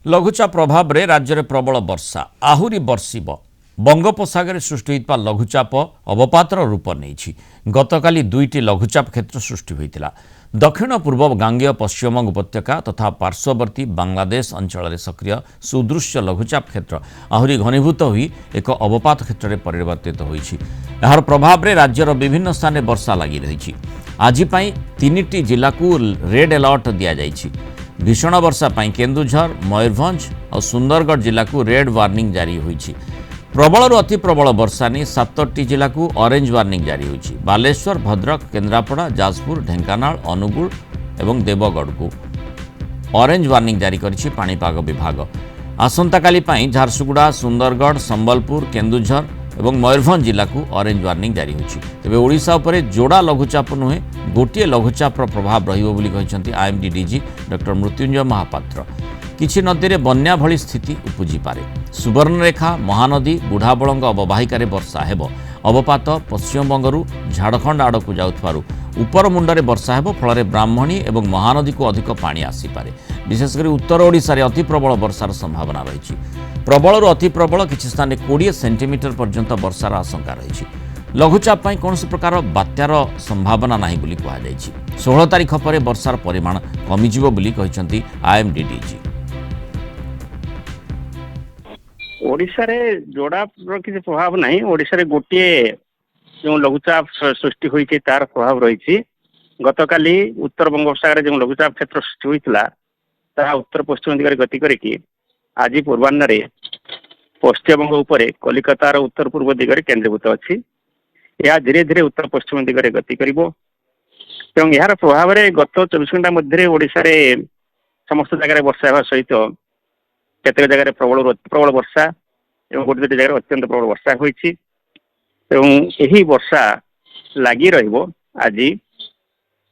लघुचाप प्रभाव रे राज्य में प्रबल वर्षा आहुरी बर्षिब बंगोपसागर सृष्टि होता लघुचाप अवपातर रूप नहीं गतकाली दुईटी लघुचाप क्षेत्र सृष्टि होता दक्षिण पूर्व गांगेय पश्चिमबंग उपत्यका तथा पार्श्ववर्ती बांग्लादेश अंचल सक्रिय सुदृश्य लघुचाप क्षेत्र आहुरी घनीभूत हुई एक अवपात क्षेत्र में परिवर्तित होती यार प्रभाव में राज्यर विभिन्न स्थान में वर्षा लगी रही आज तीन जिला को रेड अलर्ट दि जाइए भीषण वर्षा पाई केन्दुझर मयूरभंज और सुंदरगढ़ जिला को रेड वार्निंग जारी होईछि प्रबल अति प्रबल वर्षा नहीं 7टी जिला को ऑरेंज वार्निंग जारी होईछि बालेश्वर भद्रक केन्द्रापड़ा जाजपुर ढेंकानाल अनुगुल एवं देवगढ़ को ऑरेंज वार्निंग जारी करिछि पाणीपाग विभाग आसंता काली पाई झारसुगुड़ा सुंदरगढ़ संबलपुर केन्दुझर एवं मयूरभंज जिला को ऑरेंज वार्निंग जारी होईछि तेबे ओडिशा उपरे जोड़ा लघुचाप नुहे गोटे लघुचाप प्रभाव रहिबो बोली कहिसंती IMD DG doctor Mrutyunjay Mohapatra किछि नदी रे बन्या भली स्थिति उपजी पारे सुवर्णरेखा महानदी बुढ़ाबलंग अववाहिकार वर्षा हेबो अवपात पश्चिमबंगरू झारखंड आड़क जाउथबारु उपर मुंडरे वर्षा हेबो फल ब्राह्मणी एवं महानदी को अधिक पानी आसीपारे विशेषकर उत्तर ओडिशा रे अति प्रबल वर्षार संभावना रही प्रबल अति प्रबल किछि स्थान 20 सेंटीमीटर पर्यंत वर्षार आशंका रही लघुचाप कौन प्रकार बात्यार संभावना नहीं बोली कहुଯାଇଛି 16 तारीख पर वर्षार परिमाण कमिजिवो बोली कहिसंती आईएमडी डीजी ओडिशा रे जोड़ा किसी प्रभाव नहीं ओडिशा रे गोटे जो लघुचाप सृष्टि होइछि तार प्रभाव रही गतकाली उत्तर बंगोपसागर जो लघुचाप क्षेत्र सृष्टि होइतिला ता उत्तर पश्चिम दिगरे गति करिकि आज पूर्वाह्न रे पश्चिमबंग उपरे कलिकतार उत्तर पूर्व दिगरे केंद्रीभूत अछि यह धीरे धीरे उत्तर पश्चिम दिगरे गति करिवो एवं यार प्रभाव रे गत 24 घंटा मध्य ओडिशा रे समस्त जगह वर्षा हेबा सहित केतेक जगह प्रबल वर्षा एवं गोटे दुटी जगह अत्यंत प्रबल वर्षा होइछि एवं यही वर्षा लगी रहिबो आज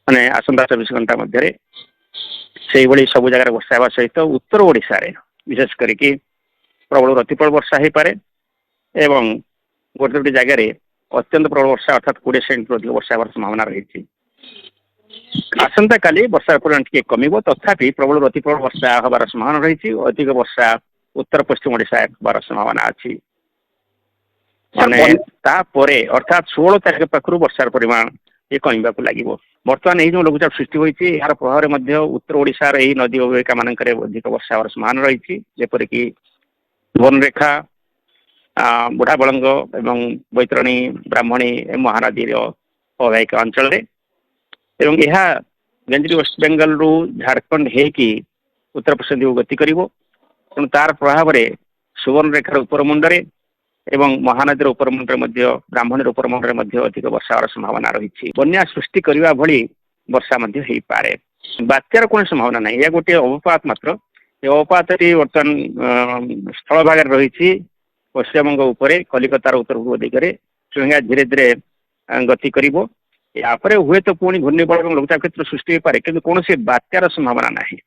माने आसंता 24 घंटा मध्य से भली सब जगह वर्षा हेबा सहित उत्तर ओडिशा रे विशेष करके प्रबल अति प्रबल वर्षा हो पारे एवं गोटे दुटी जगह अत्यंत प्रबल वर्षा अर्थात 20 सेंटीमीटर अधिक वर्षा होवार संभावना रही आसंता काली वर्षा परिमाण टिके कमिबो तथापि प्रबल अति प्रबल वर्षा होवार संभावना रही अधिक वर्षा उत्तर पश्चिम ओडिशा होवार संभावना अछि माने तापरे अर्थात 16 तारीख पाखरु वर्षार परिमाण ये कमिबाकु लागिबो वर्तमान यही जो लघुचाप सृष्टि होइछि यार प्रभाव मध्य उत्तर ओडिशा रे एही नदी अवबाहिका मानकरे अधिक वर्षा होवार संभावना रही जेपरि कि सुवर्णरेखा बुढ़ाबलंग एवं बैतरणी ब्राह्मणी महानदी अवबाहिका अंचल एवं यह गंजरी वेस्ट बेंगल रु झारखंड हेकी उत्तर पश्चिम दिगो गति करिवो तेणु तार प्रभाव रे सुवर्णरेखार उपर मुंडरे एवं महानदी उपर मुंडरे मध्य ब्राह्मणी उपर मुंडरे मध्य अधिक वर्षा होवार संभावना रही बन्या सृष्टि करबा भली वर्षा मध्य हेई पारे बात्यार कोन संभावना नहीं या गोटे अवपात मात्र ये अवपात वर्तमान स्थल भाग रही पश्चिमबंग उपरे कलिकतार उत्तर पूर्व दिगरे धीरे धीरे गति करिवो या हुए तो पुणी घूर्णिबल लघुचाप क्षेत्र सृष्टि हो पारे किंतु कौन बात्यार संभावना नहीं।